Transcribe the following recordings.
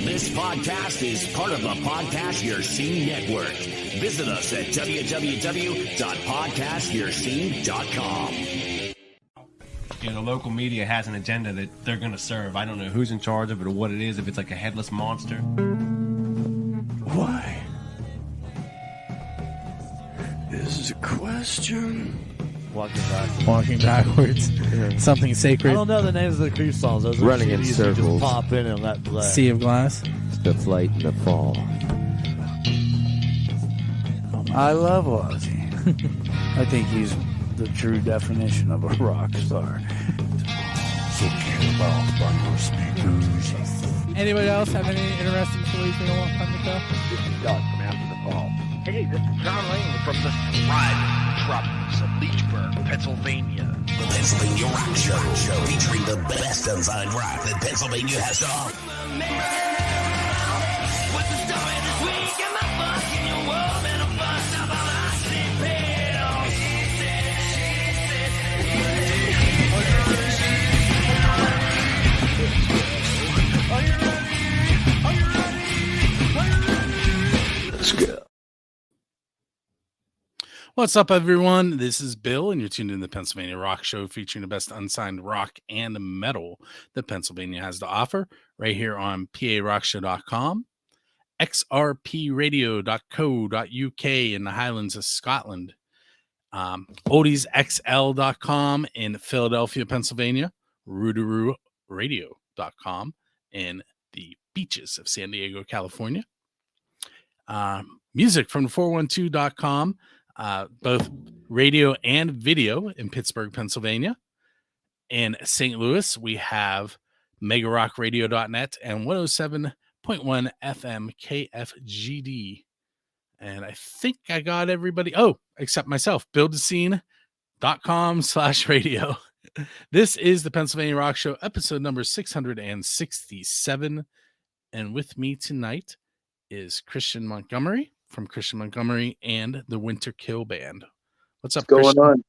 This podcast is part of the Podcast Your Scene Network. Visit us at www.podcastyourscene.com. You know, the local media has an agenda that they're going to serve. I don't know who's in charge of it or what it is, if it's like a headless monster. Why? Is a question. Walking backwards. Something sacred. I don't know the names of the crew songs. Those Running in CDs you circles. Just pop in and let play. Sea of Glass. The flight and the fall. I love Ozzy. I think he's the true definition of a rock star. So keep off on your speakers. Anybody else have any interesting stories they don't want on the show? God, come after the fall. Hey, this is John Lane from the thriving metropolis of Leechburg, Pennsylvania. The Pennsylvania Rock Show, featuring the best unsigned rock that Pennsylvania has to offer. What's the story this week? Am I fucking your world? And I'm fucked up on my sick pill. Let's go. What's up, everyone? This is Bill, and you're tuned in to the Pennsylvania Rock Show, featuring the best unsigned rock and metal that Pennsylvania has to offer, right here on PARockShow.com, xrpradio.co.uk in the Highlands of Scotland, oldiesxl.com in Philadelphia, Pennsylvania, roodaroo.radio.com in the beaches of San Diego, California, music from 412.com, both radio and video in Pittsburgh, Pennsylvania. In St. Louis, we have megarockradio.net and 107.1 FM KFGD. And I think I got everybody. Oh, except myself, buildascene.com/radio. This is the Pennsylvania Rock Show, episode number 667. And with me tonight is Christian Montgomery from Christian Montgomery and the Winter Kill Band. What's up, going Christian? on?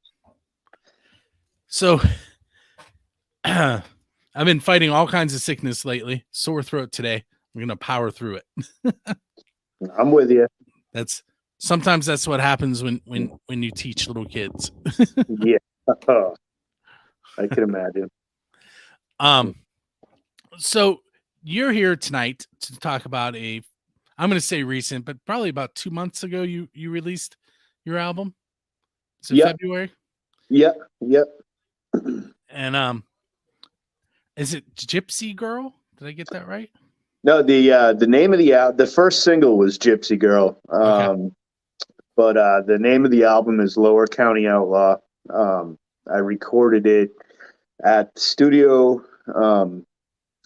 So, I've been fighting all kinds of sickness lately. Sore throat today. I'm going to power through it. I'm with you. Sometimes that's what happens when you teach little kids. Yeah. I can imagine. So you're here tonight to talk about I'm going to say recent, but probably about 2 months ago, you released your album. Is it February? Yep. And is it Gypsy Girl? Did I get that right? No, the name of the first single was Gypsy Girl. Okay. But the name of the album is Lower County Outlaw. I recorded it at the studio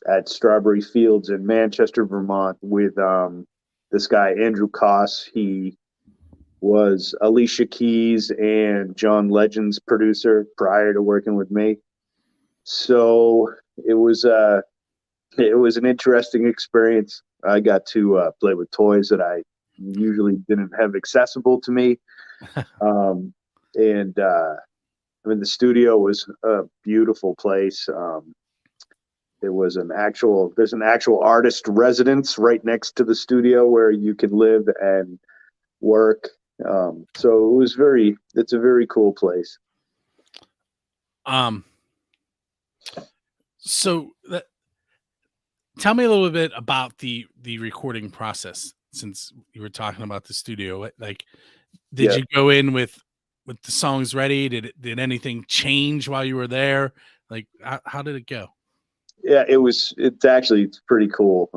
at Strawberry Fields in Manchester, Vermont, with this guy Andrew Koss. He was Alicia Keys and John Legend's producer prior to working with me. So it was an interesting experience. I got to play with toys that I usually didn't have accessible to me. The studio was a beautiful place. There's an actual artist residence right next to the studio where you can live and work. So it's a very cool place. So tell me a little bit about the recording process, since you were talking about the studio. Like, did you go in with the songs ready? Did anything change while you were there? Like, how did it go? Yeah, it's pretty cool.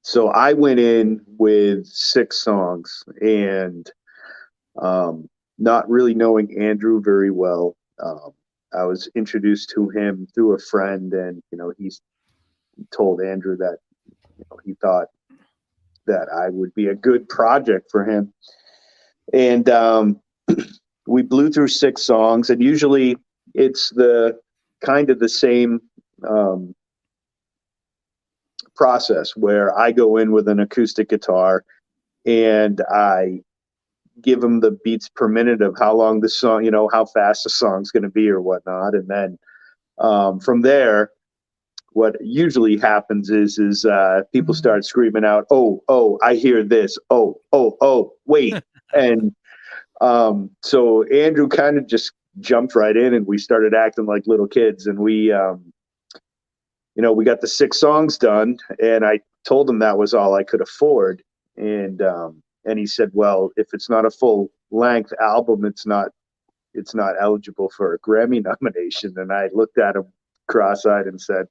So I went in with 6 songs, and not really knowing Andrew very well. I was introduced to him through a friend, and he's told Andrew that he thought that I would be a good project for him. And we blew through 6 songs, and usually it's the kind of the same process where I go in with an acoustic guitar and I give them the beats per minute of how long the song, how fast the song's going to be or whatnot. And then From there, what usually happens is people start screaming out, "Oh, I hear this. Oh, wait." And so Andrew kind of just jumped right in, and we started acting like little kids. And we got the 6 songs done, and I told him that was all I could afford. And he said, "Well, if it's not a full length album, it's not eligible for a Grammy nomination." And I looked at him cross-eyed and said,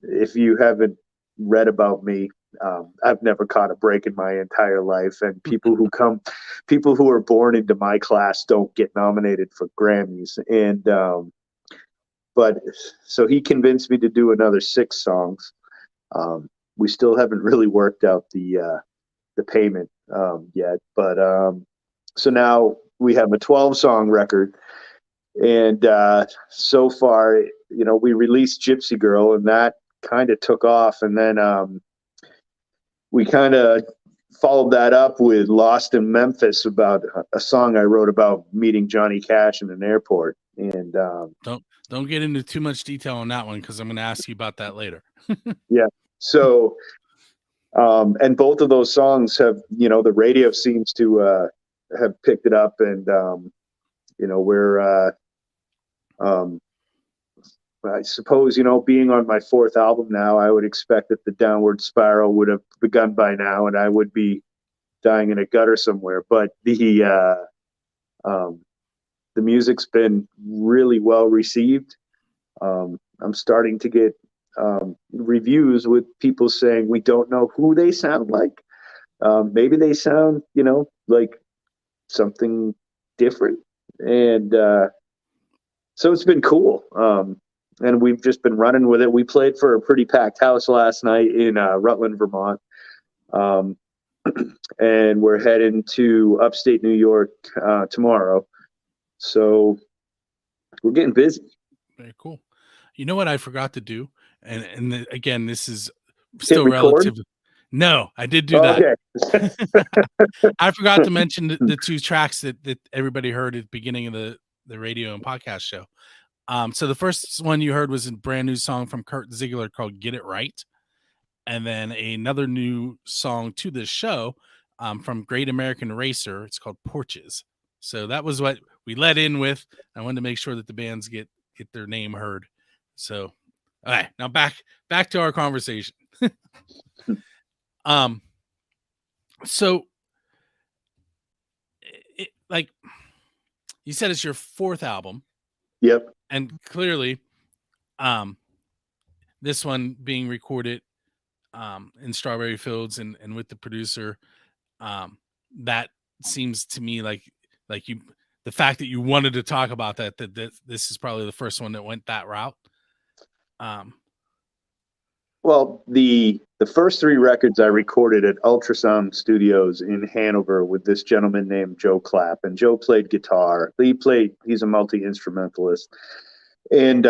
"If you haven't read about me, I've never caught a break in my entire life, and people who are born into my class don't get nominated for Grammys." And but so he convinced me to do another 6 songs. We still haven't really worked out the payment yet, but so now we have a 12-song record. And so far, we released Gypsy Girl, and that kind of took off. And then we kind of followed that up with Lost in Memphis, about a song I wrote about meeting Johnny Cash in an airport. And don't get into too much detail on that one, because I'm going to ask you about that later. Yeah. So, and both of those songs have, the radio seems to have picked it up, and we're I suppose, being on my 4th album now, I would expect that the downward spiral would have begun by now, and I would be dying in a gutter somewhere. But the music's been really well received. I'm starting to get reviews with people saying we don't know who they sound like. Maybe they sound, like something different. And so it's been cool. And we've just been running with it. We played for a pretty packed house last night in Rutland, Vermont. And we're heading to upstate New York tomorrow. So we're getting busy. Very cool. You know what I forgot to do? Again, this is still record? relative. No, I did do that. Okay. I forgot to mention the 2 tracks that everybody heard at the beginning of the radio and podcast show. So the first one you heard was a brand new song from Kurt Ziegler called "Get It Right," and then another new song to the show from Great American Racer. It's called "Porches." So that was what we led in with. I wanted to make sure that the bands get their name heard. So, all right, now back to our conversation. So, like you said, it's your 4th album. Yep. And clearly, this one being recorded in Strawberry Fields and with the producer, that seems to me like you, the fact that you wanted to talk about that this is probably the first one that went that route. Well, the first 3 records I recorded at Ultrasound Studios in Hanover with this gentleman named Joe Clapp, and Joe played guitar. He's a multi-instrumentalist, and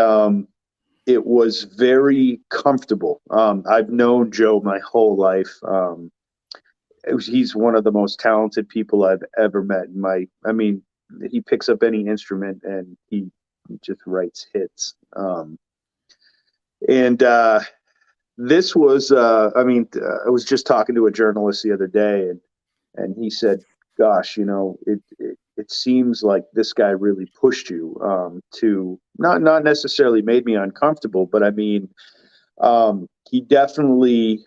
it was very comfortable. I've known Joe my whole life. He's one of the most talented people I've ever met. He picks up any instrument and he just writes hits. This was, I was just talking to a journalist the other day, and he said, "Gosh, it seems like this guy really pushed you to not necessarily made me uncomfortable, but he definitely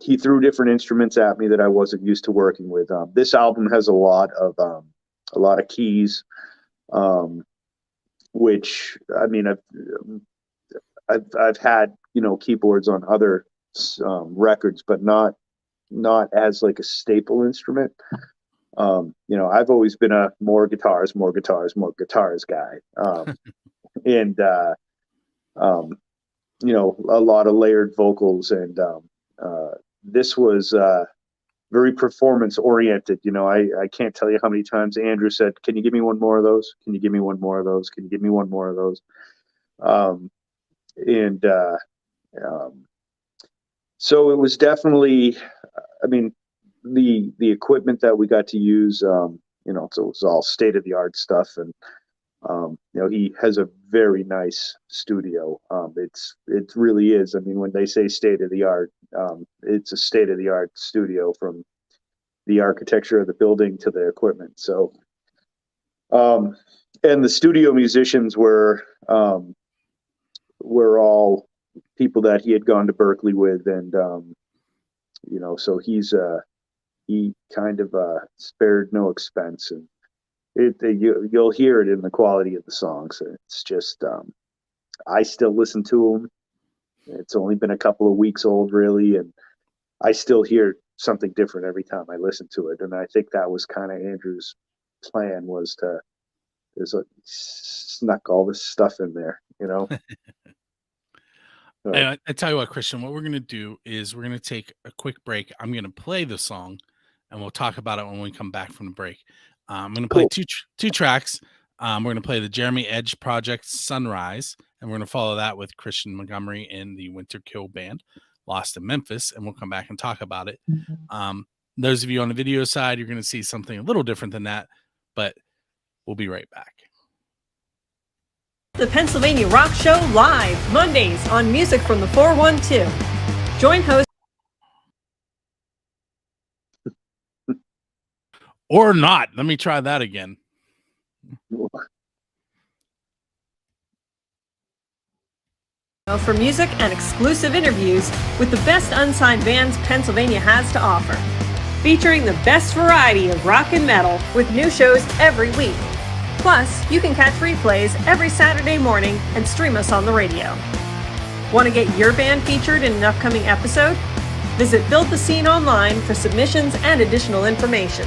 he threw different instruments at me that I wasn't used to working with. This album has a lot of keys, which I've had keyboards on other records, but not as like a staple instrument. I've always been a more guitars guy, and a lot of layered vocals, and this was very performance oriented. I can't tell you how many times Andrew said, "Can you give me one more of those? Can you give me one more of those? Can you give me one more of those?" So it was definitely, the equipment that we got to use, so it was all state of the art stuff, and He has a very nice studio. It really is. I mean, when they say state of the art, it's a state of the art studio, from the architecture of the building to the equipment. So, and the studio musicians were all people that he had gone to Berkeley with, and so he kind of spared no expense, and you'll hear it in the quality of the songs. It's just I still listen to them. It's only been a couple of weeks old, really, and I still hear something different every time I listen to it. And I think that was kind of Andrew's plan, was to snuck all this stuff in there, So, I tell you what, Christian, what we're going to do is we're going to take a quick break. I'm going to play the song, and we'll talk about it when we come back from the break. I'm going to play two tracks. We're going to play the Jeremy Edge Project Sunrise, and we're going to follow that with Christian Montgomery and the Winter Kill Band, Lost in Memphis, and we'll come back and talk about it. Those of you on the video side, you're going to see something a little different than that, but we'll be right back. The Pennsylvania Rock Show live Mondays on Music from the 412. Join host or not. Let me try that again. For music and exclusive interviews with the best unsigned bands Pennsylvania has to offer. Featuring the best variety of rock and metal with new shows every week. Plus, you can catch replays every Saturday morning and stream us on the radio. Want to get your band featured in an upcoming episode? Visit Build the Scene online for submissions and additional information.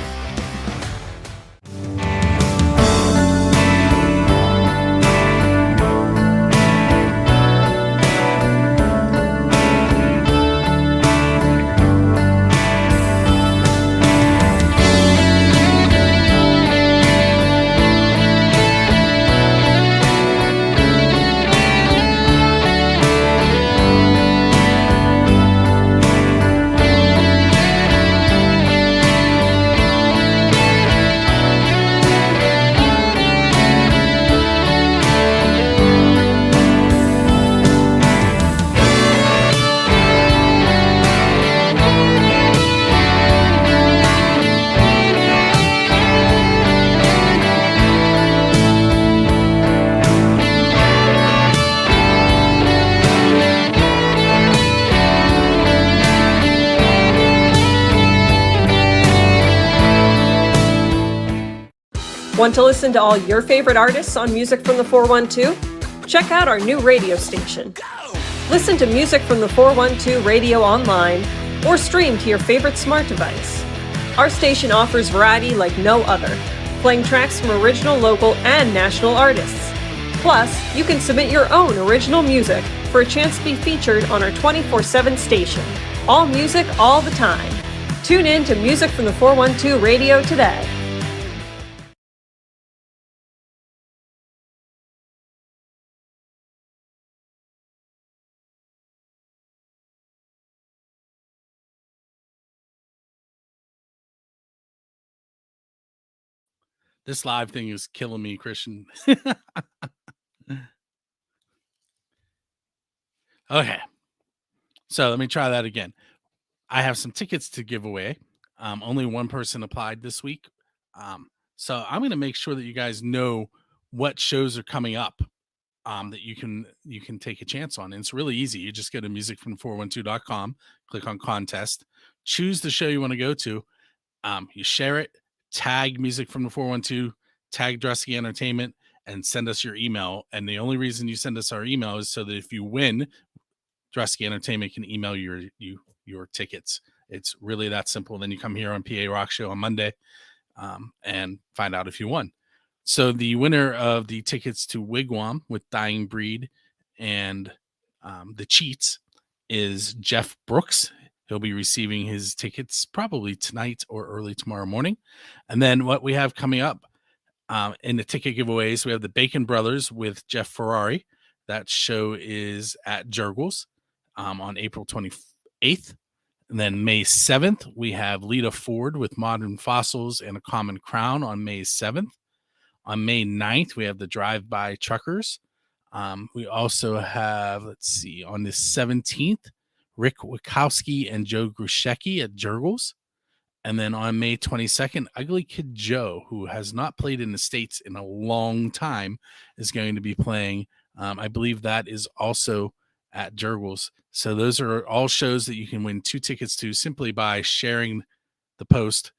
Want to listen to all your favorite artists on Music from the 412? Check out our new radio station. Listen to Music from the 412 radio online or stream to your favorite smart device. Our station offers variety like no other, playing tracks from original, local, and national artists. Plus, you can submit your own original music for a chance to be featured on our 24/7 station. All music, all the time. Tune in to Music from the 412 radio today. This live thing is killing me, Christian. Okay. So let me try that again. I have some tickets to give away. Only one person applied this week. So I'm going to make sure that you guys know what shows are coming up that you can take a chance on. And it's really easy. You just go to musicfrom412.com, click on contest, choose the show you want to go to. You share it, tag Music from the 412, tag Dressy Entertainment, and send us your email. And the only reason you send us our email is so that if you win, Dressy Entertainment can email your tickets. It's really that simple. Then you come here on PA Rock Show on Monday and find out if you won. So the winner of the tickets to Wigwam with Dying Breed and the Cheats is Jeff Brooks. He'll be receiving his tickets probably tonight or early tomorrow morning. And then what we have coming up in the ticket giveaways, we have the Bacon Brothers with Jeff Ferrari. That show is at Jurgles on April 28th. And then May 7th, we have Lita Ford with Modern Fossils and A Common Crown on May 7th. On May 9th, we have the Drive-By Truckers. We also have, let's see, on the 17th, Rick Wachowski and Joe Grushecki at Jurgles. And then on May 22nd, Ugly Kid Joe, who has not played in the States in a long time, is going to be playing. I believe that is also at Jurgles. So those are all shows that you can win 2 tickets to simply by sharing the post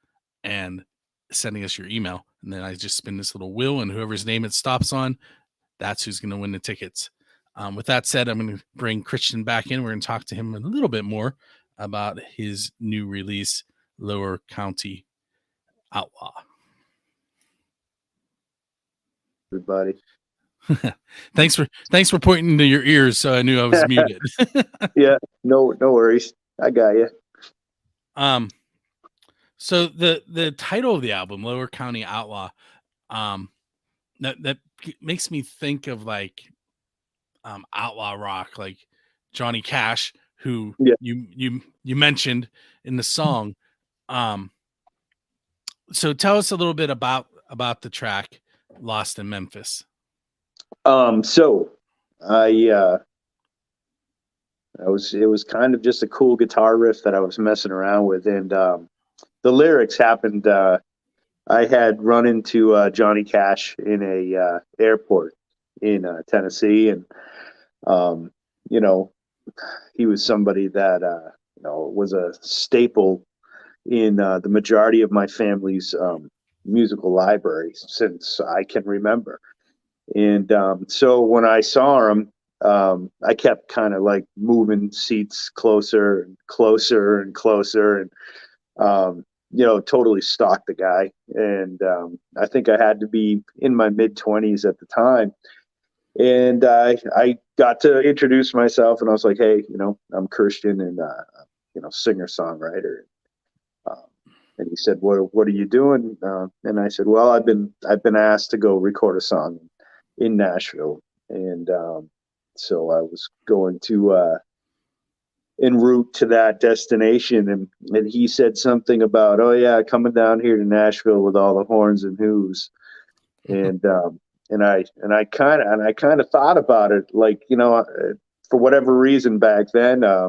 and sending us your email. And then I just spin this little wheel, and whoever's name it stops on, that's who's going to win the tickets. With that said, I'm going to bring Christian back in. We're going to talk to him a little bit more about his new release, Lower County Outlaw. Everybody. Thanks for pointing to your ears, so I knew I was muted. Yeah, no worries. I got you. So the title of the album, Lower County Outlaw, that makes me think of like outlaw rock, like Johnny Cash, who you mentioned in the song. So tell us a little bit about the track Lost in Memphis. So it was kind of just a cool guitar riff that I was messing around with, and the lyrics happened. I had run into Johnny Cash in a airport in Tennessee, and he was somebody that was a staple in the majority of my family's musical library since I can remember. And so when I saw him, I kept kind of like moving seats closer and closer and closer, and totally stalked the guy. And I think I had to be in my mid-20s at the time. And I got to introduce myself, and I was like, hey, I'm Christian, and singer-songwriter. And he said, what are you doing? And I said, well, I've been asked to go record a song in Nashville. And so I was going to en route to that destination, and he said something about, oh yeah, coming down here to Nashville with all the horns and who's. And I kind of thought about it, like, for whatever reason back then, I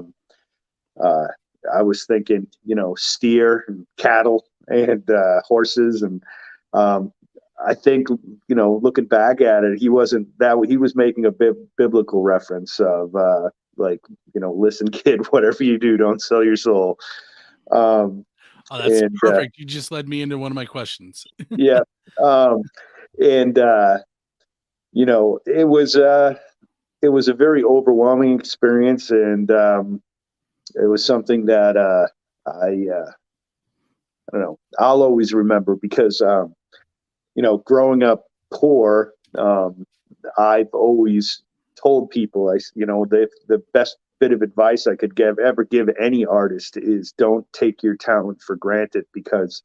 was thinking, steer and cattle and horses. And I think, looking back at it, he wasn't that, he was making a biblical reference of listen, kid, whatever you do, don't sell your soul. Oh, that's perfect. You just led me into one of my questions. Yeah. It was a very overwhelming experience, and it was something that I don't know, I'll always remember, because growing up poor, I've always told people, the best bit of advice I could ever give any artist is don't take your talent for granted, because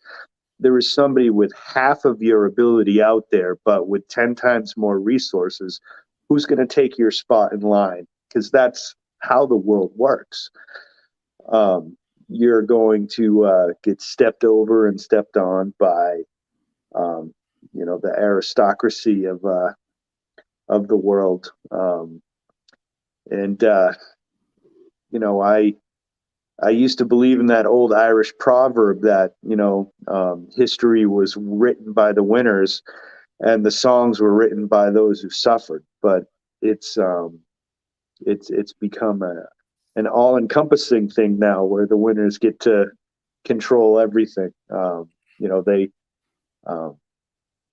there is somebody with half of your ability out there, but with 10 times more resources, who's going to take your spot in line, because that's how the world works. You're going to get stepped over and stepped on by, the aristocracy of the world. I used to believe in that old Irish proverb that, history was written by the winners and the songs were written by those who suffered. But it's become an all-encompassing thing now, where the winners get to control everything. They,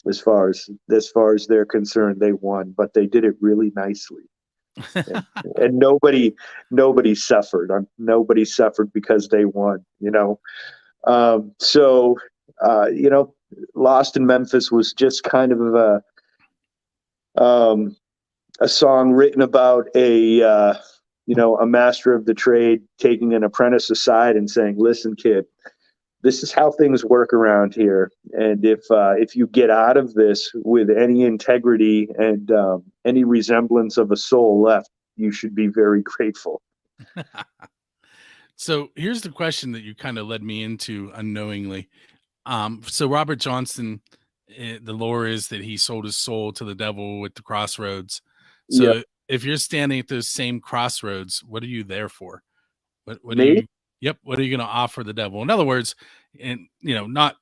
as far as they're concerned, they won, but they did it really nicely. and nobody suffered. Nobody suffered because they won. Lost in Memphis was just kind of a song written about a master of the trade taking an apprentice aside and saying, listen, kid, this is how things work around here. And if you get out of this with any integrity and any resemblance of a soul left, you should be very grateful. So here's the question that you kind of led me into unknowingly. So Robert Johnson the lore is that he sold his soul to the devil at the crossroads. Yeah. So if you're standing at those same crossroads, what are you there for? What are Me? you? Yep. What are you going to offer the devil? In other words, and not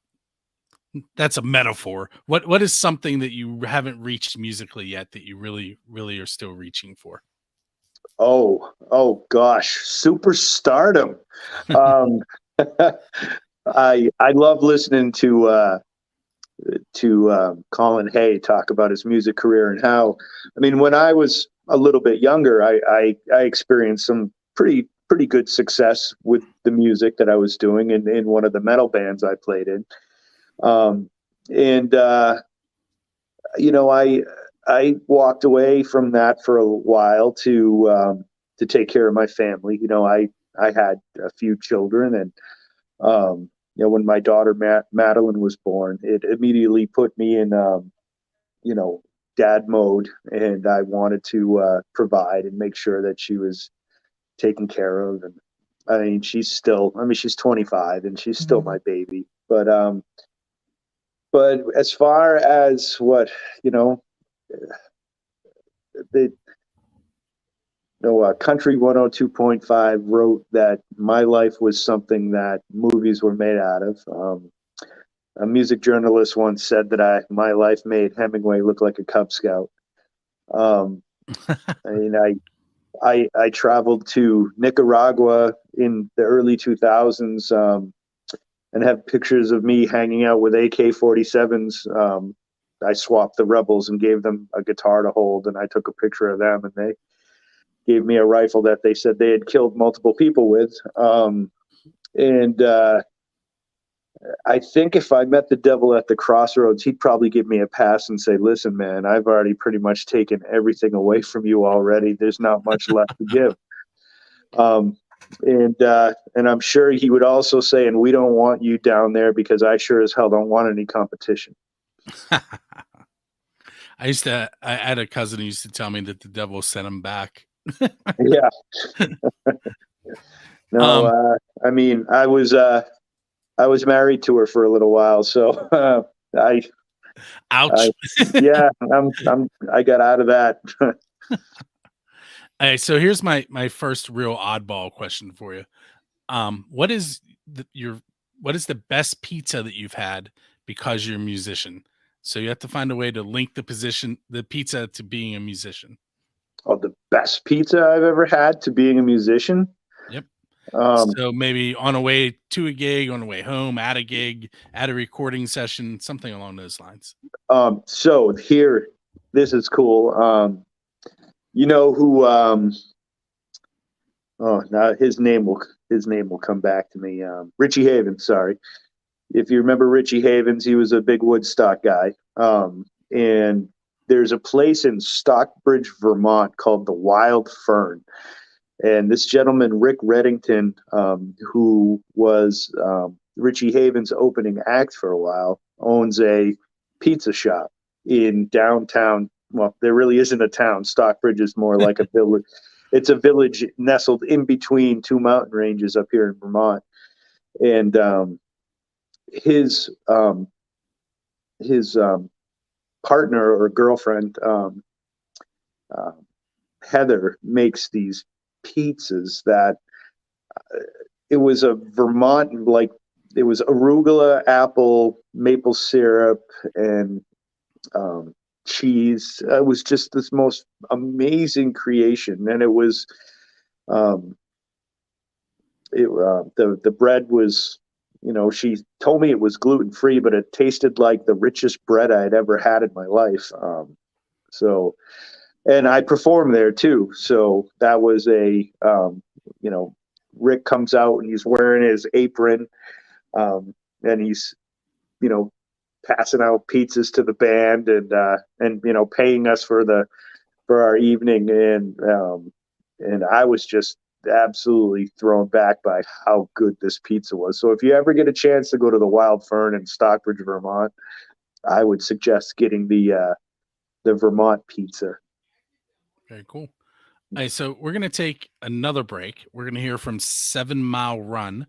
that's a metaphor. What is something that you haven't reached musically yet that you really, really are still reaching for? Oh gosh, superstardom. Um, I love listening to Colin Hay talk about his music career and how, I mean, when I was a little bit younger, I experienced some pretty good success with the music that I was doing in one of the metal bands I played in. And I walked away from that for a while to take care of my family. I had a few children, and when my daughter Madeline was born, it immediately put me in dad mode, and I wanted to provide and make sure that she was taken care of. And I mean, she's 25, and she's still my baby. But as far as what the Country 102.5 wrote that my life was something that movies were made out of. A music journalist once said that my life made Hemingway look like a Cub Scout. I mean, I traveled to Nicaragua in the early 2000s and have pictures of me hanging out with AK-47s. I swapped the rebels and gave them a guitar to hold, and I took a picture of them, and they gave me a rifle that they said they had killed multiple people with. And I think if I met the devil at the crossroads, he'd probably give me a pass and say, listen, man, I've already pretty much taken everything away from you already. There's not much left to give. And I'm sure he would also say, and we don't want you down there because I sure as hell don't want any competition. I had a cousin who used to tell me that the devil sent him back. Yeah. No, I mean, I was married to her for a little while, so ouch. I got out of that. Hey, so here's my first real oddball question for you. What is the best pizza that you've had because you're a musician? So you have to find a way to link the pizza to being a musician. Oh, the best pizza I've ever had to being a musician? Yep. So maybe on a way to a gig, on a way home, at a gig, at a recording session, something along those lines. So here, this is cool. You know who? Now his name will come back to me. Richie Havens. Sorry, if you remember Richie Havens, he was a big Woodstock guy. And there's a place in Stockbridge, Vermont called the Wild Fern. And this gentleman, Rick Reddington, who was Richie Havens' opening act for a while, owns a pizza shop in downtown. Well, there really isn't a town. Stockbridge is more like a village. It's a village nestled in between two mountain ranges up here in Vermont. And his partner or girlfriend, Heather, makes these pizzas that it was a Vermont, like it was arugula, apple, maple syrup, and cheese. It was just this most amazing creation, and it was the bread was, she told me it was gluten free, but it tasted like the richest bread I had ever had in my life. And I performed there too. So that was Rick comes out and he's wearing his apron, and he's, passing out pizzas to the band and paying us for our evening. And I was just absolutely thrown back by how good this pizza was. So if you ever get a chance to go to the Wild Fern in Stockbridge, Vermont, I would suggest getting the Vermont pizza. Very cool. All right, so we're going to take another break. We're going to hear from 7 Mile Run,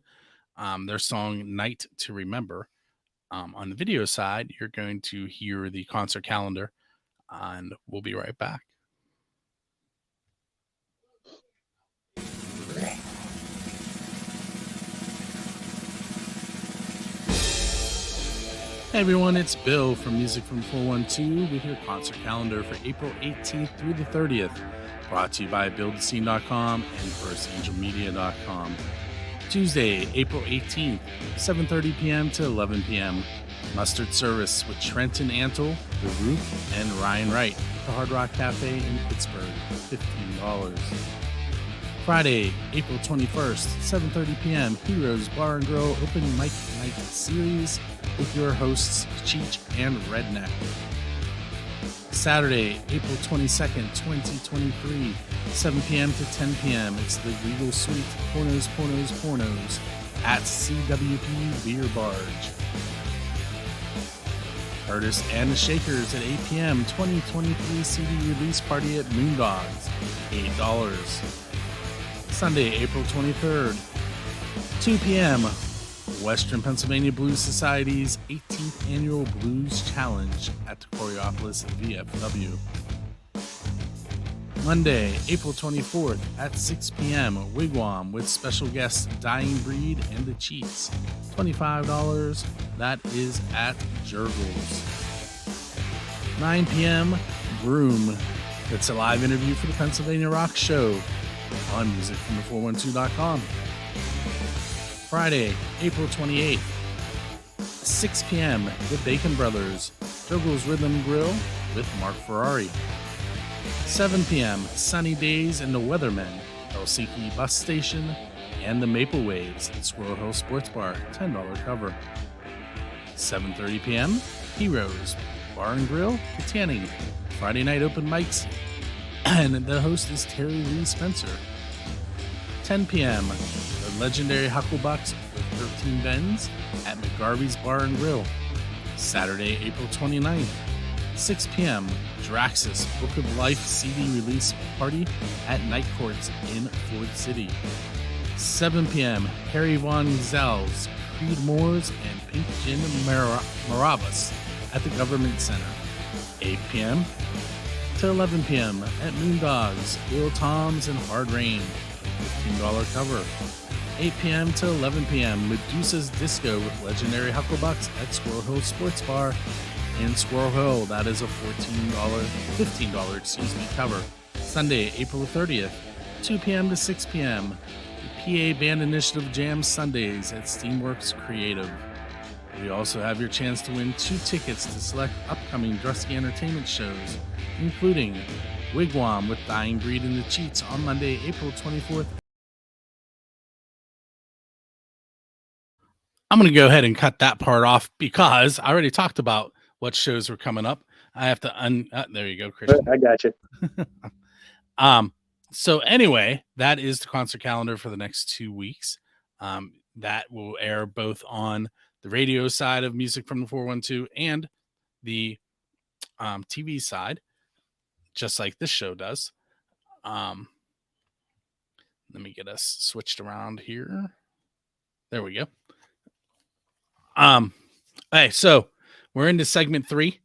their song Night to Remember. On the video side, you're going to hear the concert calendar, and we'll be right back. Hey everyone, it's Bill from Music from 412 with your concert calendar for April 18th through the 30th, brought to you by BuildTheScene.com and FirstAngelMedia.com. Tuesday, April 18th, 7:30 p.m. to 11 p.m. Mustard Service with Trenton Antle, The Roof, and Ryan Wright, the Hard Rock Cafe in Pittsburgh, $15. Friday, April 21st, 7:30 p.m. Heroes Bar and Grill Open Mic Night Series with your hosts Cheech and Redneck. Saturday, April 22nd, 2023, 7 p.m. to 10 p.m. It's the Regal Suite Pornos at CWP Beer Barge. Curtis and the Shakers at 8 p.m. 2023 CD release party at Moondogs, $8. Sunday, April 23rd, 2 p.m. Western Pennsylvania Blues Society's 18th Annual Blues Challenge at the Coriopolis VFW. Monday, April 24th at 6 p.m. Wigwam with special guests Dying Breed and the Cheats, $25. That is at Jurgles. 9 p.m. Broom. It's a live interview for the Pennsylvania Rock Show on musicfrom412.com. Friday, April 28th, 6 p.m. The Bacon Brothers, Jurgles Rhythm Grill with Mark Ferrari. 7 p.m. Sunny Days and the Weathermen, Helsinki Bus Station, and the Maple Waves at Squirrel Hill Sports Bar, $10 cover. 7:30 p.m. Heroes Bar and Grill, Katanning, Friday night open mics, and the host is Terry Lee Spencer. 10 p.m. The legendary Hucklebucks with 13 Bends at McGarvey's Bar and Grill. Saturday, April 29th, 6 p.m. Draxus Book of Life CD release party at Night Courts in Ford City. 7 p.m. Harry Von Zell's Creed Moores and Pink Gin Marabas at the Government Center. 8 p.m. to 11 p.m. at Moondogs, Bill Toms, and Hard Rain, $15 cover. 8 p.m. to 11 p.m. Medusa's Disco with legendary Hucklebucks at Squirrel Hill Sports Bar in Squirrel Hill. That is a $15 cover. Sunday, April 30th, 2 p.m. to 6 p.m. The PA Band Initiative Jam Sundays at Steamworks Creative. We also have your chance to win 2 tickets to select upcoming Drusky Entertainment shows, including Wigwam with Dying Breed and the Cheats on Monday, April 24th. I'm going to go ahead and cut that part off because I already talked about what shows were coming up. I have to there you go, Christian. I got you. So anyway, that is the concert calendar for the next 2 weeks. That will air both on the radio side of Music from the 412 and the TV side, just like this show does. Let me get us switched around here. There we go. Hey, so we're into segment 3.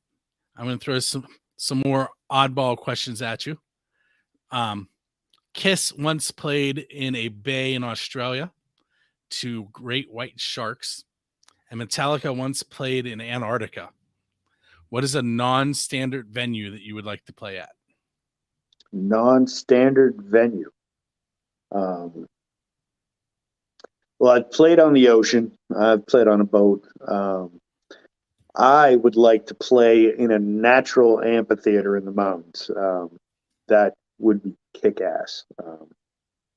I'm going to throw some more oddball questions at you. Kiss once played in a bay in Australia to great white sharks, and Metallica once played in Antarctica. What is a non-standard venue that you would like to play at? Non-standard venue. Well, I've played on the ocean. I've played on a boat. I would like to play in a natural amphitheater in the mountains. That would be kick-ass.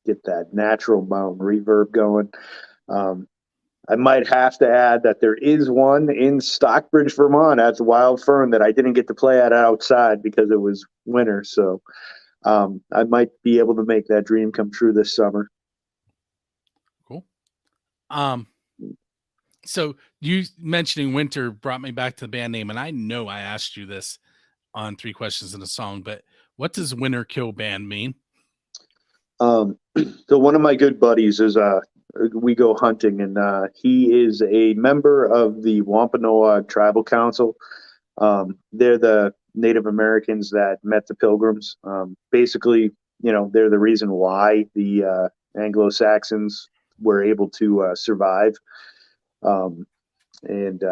Get that natural mountain reverb going. I might have to add that there is one in Stockbridge, Vermont at the Wild Fern that I didn't get to play at outside because it was winter. So I might be able to make that dream come true this summer. Cool. So you mentioning winter brought me back to the band name, and I know I asked you this on 3 Questions in a Song, but what does Winter Kill Band mean? So one of my good buddies is we go hunting, and he is a member of the Wampanoag Tribal Council. They're the Native Americans that met the Pilgrims. Basically, they're the reason why the Anglo-Saxons were able to survive and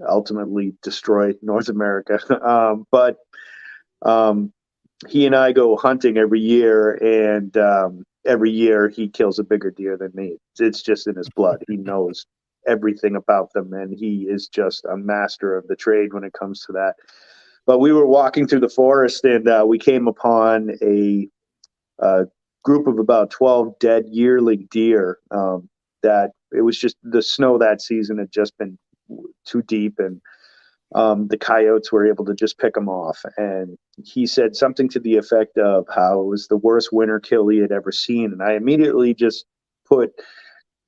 ultimately destroy North America. But he and I go hunting every year, and every year he kills a bigger deer than me. It's just in his blood. He knows everything about them, and he is just a master of the trade when it comes to that. But we were walking through the forest, and we came upon a group of about 12 dead yearling deer. That it was just the snow that season had just been too deep, and the coyotes were able to just pick them off. And he said something to the effect of how it was the worst winter kill he had ever seen. And I immediately just put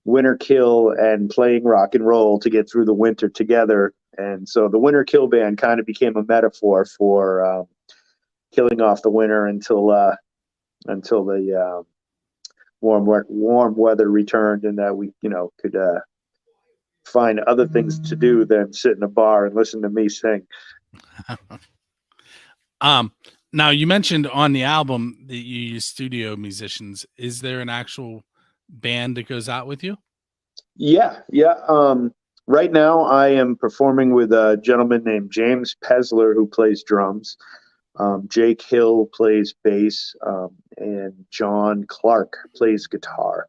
winter kill and playing rock and roll to get through the winter together. And so the winter kill band kind of became a metaphor for killing off the winter until the warm weather returned, and that we could find other things to do than sit in a bar and listen to me sing. Now you mentioned on the album that you use studio musicians. Is there an actual band that goes out with you? Yeah. Right now I am performing with a gentleman named James Pesler, who plays drums. Jake Hill plays bass, and John Clark plays guitar.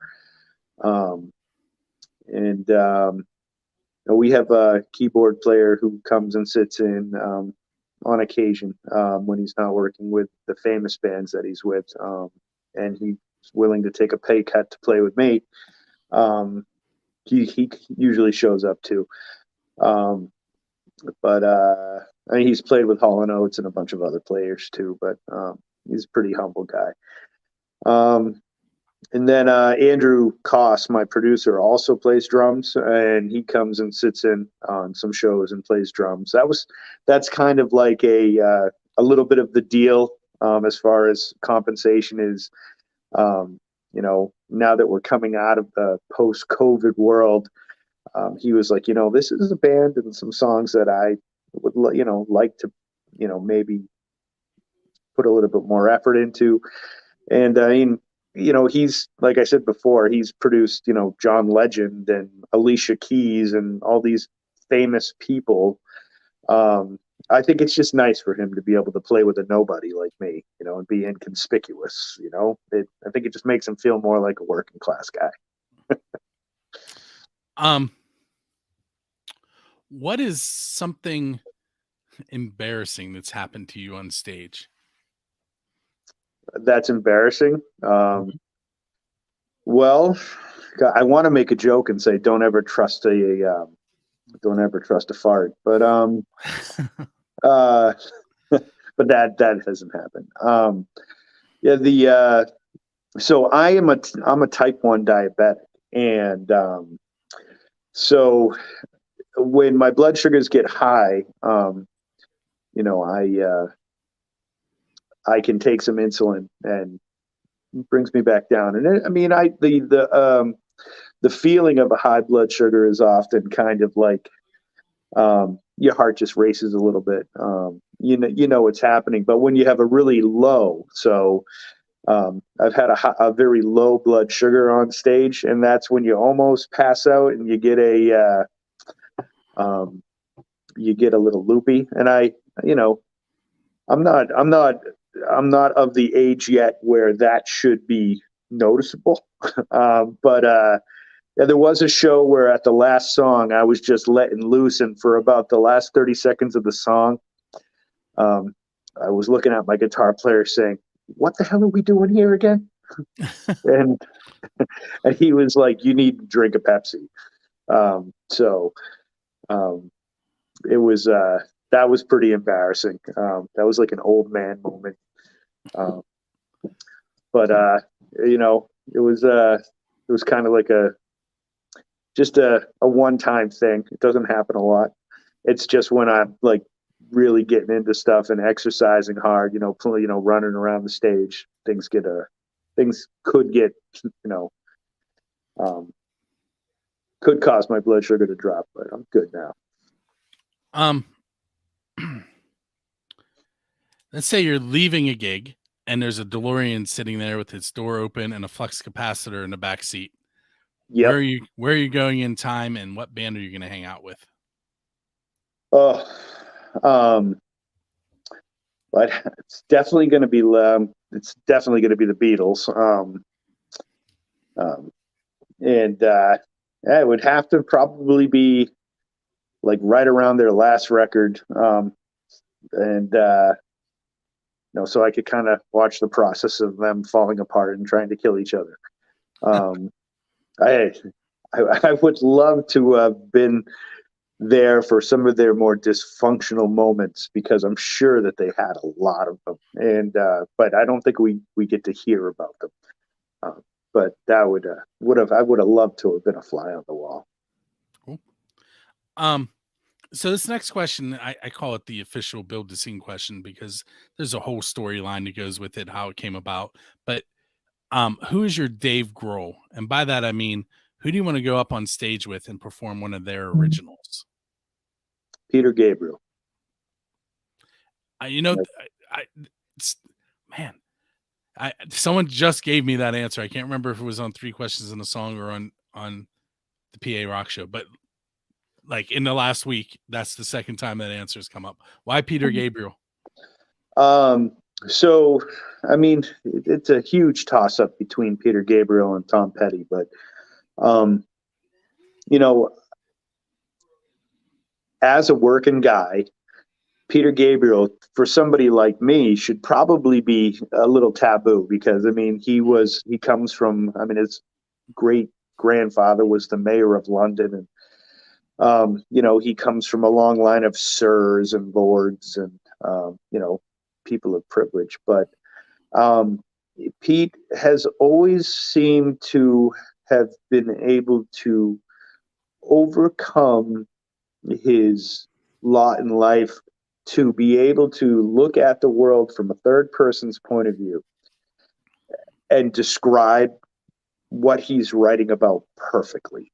We have a keyboard player who comes and sits in on occasion when he's not working with the famous bands that he's with, and he's willing to take a pay cut to play with me. He usually shows up too. But I mean, he's played with Hall & Oates and a bunch of other players too, but he's a pretty humble guy. And then Andrew Koss, my producer, also plays drums, and he comes and sits in on some shows and plays drums. That's kind of like a little bit of the deal as far as compensation is. Now that we're coming out of the post-COVID world, he was like, this is a band and some songs that I would, like to, maybe put a little bit more effort into. And I mean, he's, like I said before, he's produced, John Legend and Alicia Keys and all these famous people. I think it's just nice for him to be able to play with a nobody like me, and be inconspicuous. I think it just makes him feel more like a working class guy. What is something embarrassing that's happened to you on stage? That's embarrassing. Well, I want to make a joke and say, don't ever trust a fart, but but that hasn't happened. So I'm a type 1 diabetic, and so when my blood sugars get high, I can take some insulin and it brings me back down. And the feeling of a high blood sugar is often kind of like your heart just races a little bit. You know what's happening. But when you have a really low, so I've had a very low blood sugar on stage, and that's when you almost pass out and you get a little loopy. And I'm not of the age yet where that should be noticeable. But there was a show where at the last song, I was just letting loose. And for about the last 30 seconds of the song, I was looking at my guitar player saying, "What the hell are we doing here again?" and he was like, "You need to drink a Pepsi." It was, that was pretty embarrassing. That was like an old man moment. But it was kind of like just a one-time thing. It doesn't happen a lot. It's just when I'm like really getting into stuff and exercising hard, running around the stage, things could get, Could cause my blood sugar to drop, but I'm good now. Let's say you're leaving a gig and there's a DeLorean sitting there with its door open and a flux capacitor in the back seat. Yep. Where are you going in time, and what band are you going to hang out with? Oh, but it's definitely going to be the Beatles. It would have to probably be like right around their last record, so I could kind of watch the process of them falling apart and trying to kill each other. I would love to have been there for some of their more dysfunctional moments, because I'm sure that they had a lot of them, but I don't think we get to hear about them. But that I would have loved to have been a fly on the wall. Cool. So this next question, I call it the official build the scene question, because there's a whole storyline that goes with it, how it came about. But who is your Dave Grohl? And by that, I mean, who do you want to go up on stage with and perform one of their originals? Peter Gabriel. Someone just gave me that answer. I can't remember if it was on 3 Questions in a Song or on the PA Rock Show, but like in the last week, that's the second time that answer has come up. Why Peter Gabriel? So, I mean, it's a huge toss up between Peter Gabriel and Tom Petty, but, as a working guy, Peter Gabriel, for somebody like me, should probably be a little taboo, because, I mean, his great grandfather was the mayor of London, and, he comes from a long line of sirs and lords and, people of privilege. But Pete has always seemed to have been able to overcome his lot in life to be able to look at the world from a third person's point of view and describe what he's writing about perfectly.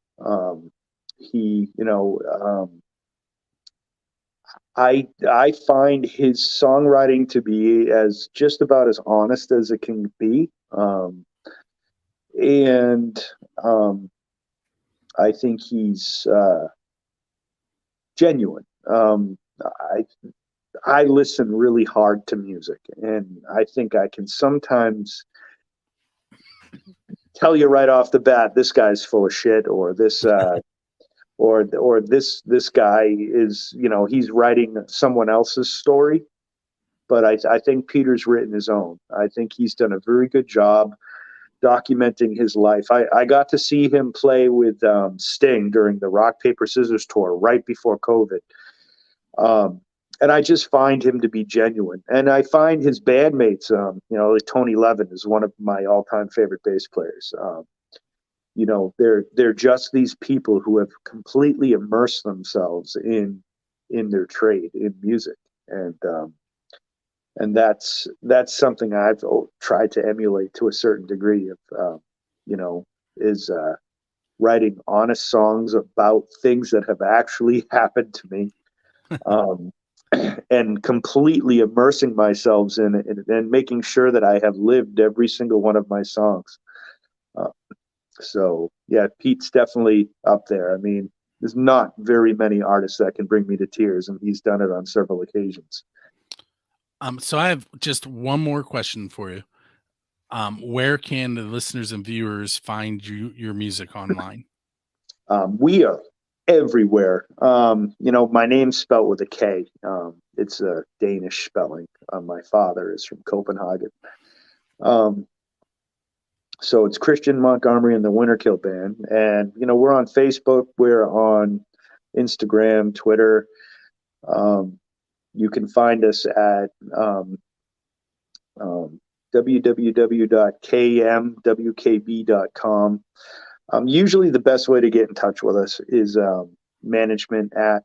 I find his songwriting to be just about as honest as it can be. I think he's genuine. I listen really hard to music, and I think I can sometimes tell you right off the bat, this guy's full of shit, or this or this guy is, he's writing someone else's story. But I think Peter's written his own. I think he's done a very good job documenting his life. I got to see him play with Sting during the Rock, Paper, Scissors tour right before COVID. And I just find him to be genuine. And I find his bandmates, like Tony Levin is one of my all-time favorite bass players. They're just these people who have completely immersed themselves in their trade, in music. And that's something I've tried to emulate to a certain degree of, is writing honest songs about things that have actually happened to me. And completely immersing myself in it and making sure that I have lived every single one of my songs. So yeah, Pete's definitely up there. I mean, there's not very many artists that can bring me to tears, and he's done it on several occasions. So I have just one more question for you. Where can the listeners and viewers find your music online? We are everywhere. My name's spelled with a K. It's a Danish spelling. My father is from Copenhagen. So it's Christian Montgomery and the Winterkill Band. And, we're on Facebook. We're on Instagram, Twitter. You can find us at www.kmwkb.com. Usually the best way to get in touch with us is management at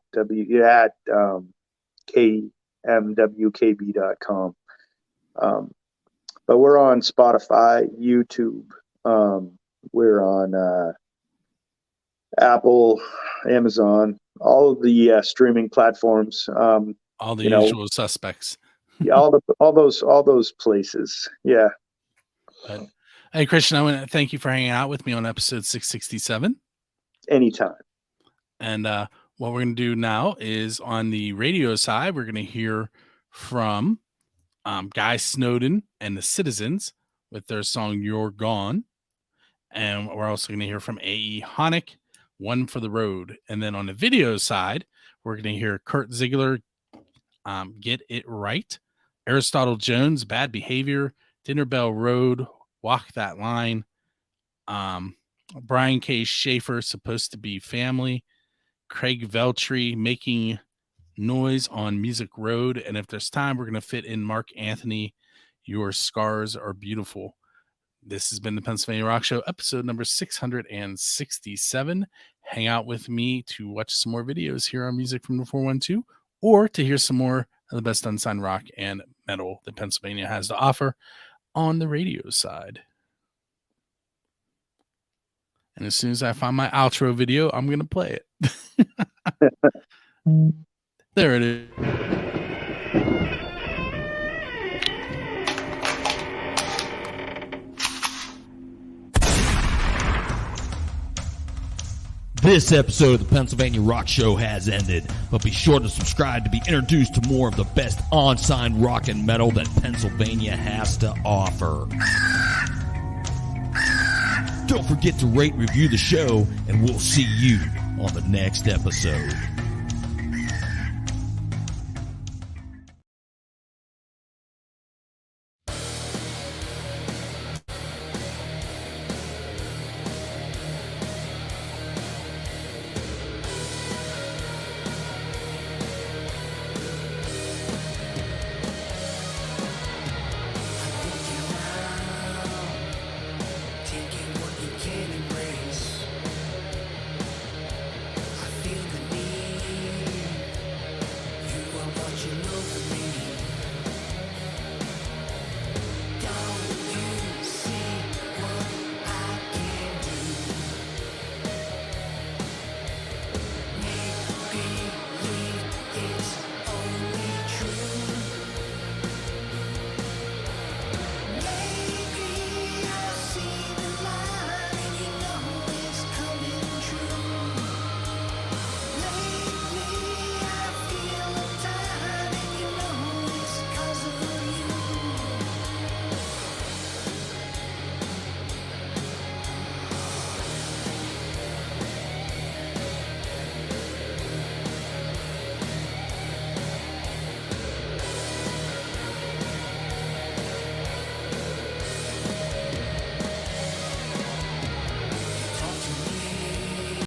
kmwkb.com. But we're on Spotify, YouTube. We're on Apple, Amazon, all of the streaming platforms. All the usual suspects. Yeah, all those places. Yeah. But, hey, Christian, I want to thank you for hanging out with me on episode 667. Anytime. And what we're going to do now is on the radio side, we're going to hear from Guy Snowden and the Citizens with their song You're Gone. And we're also going to hear from A.E. Honeck, One for the Road. And then on the video side, we're going to hear Kurt Ziegler, Get It Right, Aristotle Jones, Bad Behavior, Dinner Bell Road, Walk That Line, Brian K. Schaefer, Supposed to Be Family, Craig Veltri, Making Noise on Music Road. And if there's time, we're going to fit in Mark Anthony, Your Scars Are Beautiful. This has been the Pennsylvania Rock Show, episode number 667. Hang out with me to watch some more videos here on Music from the 412, or to hear some more of the best unsigned rock and metal that Pennsylvania has to offer on the radio side. And as soon as I find my outro video, I'm going to play it. There it is. This episode of the Pennsylvania Rock Show has ended, but be sure to subscribe to be introduced to more of the best unsigned rock and metal that Pennsylvania has to offer. Don't forget to rate, review the show, and we'll see you on the next episode.